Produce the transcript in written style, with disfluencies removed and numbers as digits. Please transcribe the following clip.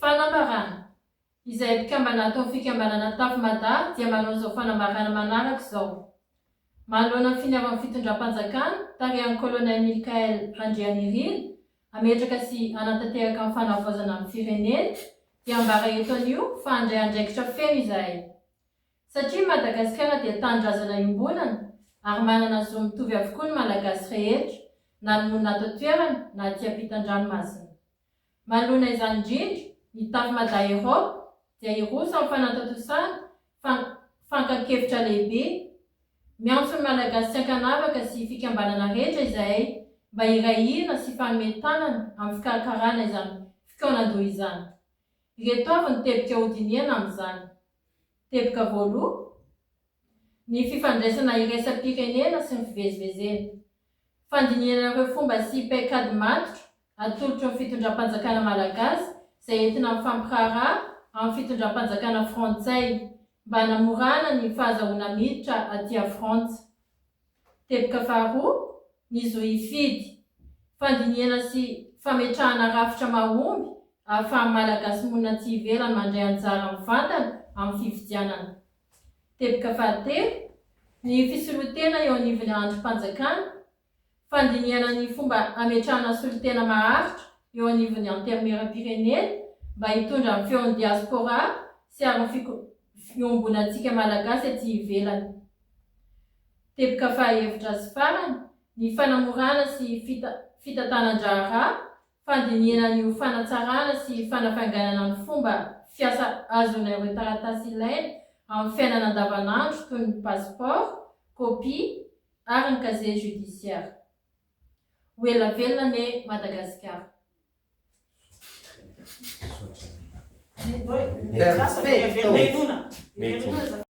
Fanambarana. Izay mpikambana atao fikambanana Tafomada dia manao izao fanambarana manaraka izao. Manoloana ny finiavana fitondram-panjakana tarihan'ny colonel Mikael Randrianirina ametraka sy anatanteraka amin'ny fanavaozana amin'ny firenena dia ambara eto an'io fa handray andraikitra feno izahay. Satria Madagasikara dia tany-drazana iombonana ary manana zo mitovy avokoa ny malagasy rehetra na ny monina ato toerana na aty ampitan-dranomasina. Manoloana izany indrindra ny Tafomada Europe dia iroso amin'ny fanantatosana fankakevitra lehibe miantso ny malagasy tsy ankanavaka sy fikambanana rehetra izahay mba hirahirana sy fametanana amin'ny fikarakarana izany fikaonan-doha izany. Ireto avy ny teboka hodiniana amin'izany. Teboka voalohany, ny fifandraisana iraisam-pirenena sy ny fivezivezena. Fandinihana ireo fomba sy paikady matotra atolotro ny fitondram-panjakana malagasy izay entina mifampiraharaha amin'ny fitondram-panjakana frantsay mba hanamorana ny fahazahoana miditra aty Frantsa. Teboka faharoa, ny zo hifidy. Fandinihana sy fametrahana rafitra mahomby ahafahan'ny malagasy monina tsy ivelany mandray anjara mivantana amin'ny fifidianana. Teboka fahatelo, ny fisolotena eo anivon'ny androm-panjakana. Fandinihana ny fomba ametrahana solotena maharitra eo anivon'ny antermeram-pirenena mba hitondra amin'ny feon'ny diaspora sy ary fiombonantsika malagasy aty ivelany. Teboka fahaefatra sy farany, ny fanamorana sy fitatanan-draharaha. Fandinihana ny fanatsarana sy fanafanganana ny fomba fiasa azona ireo taratasy ilaina amin'ny fiainana andavanandro toy ny passeport, copie ary ny casier judiciaire. Ela velona ne Madagasikara. Perfeito.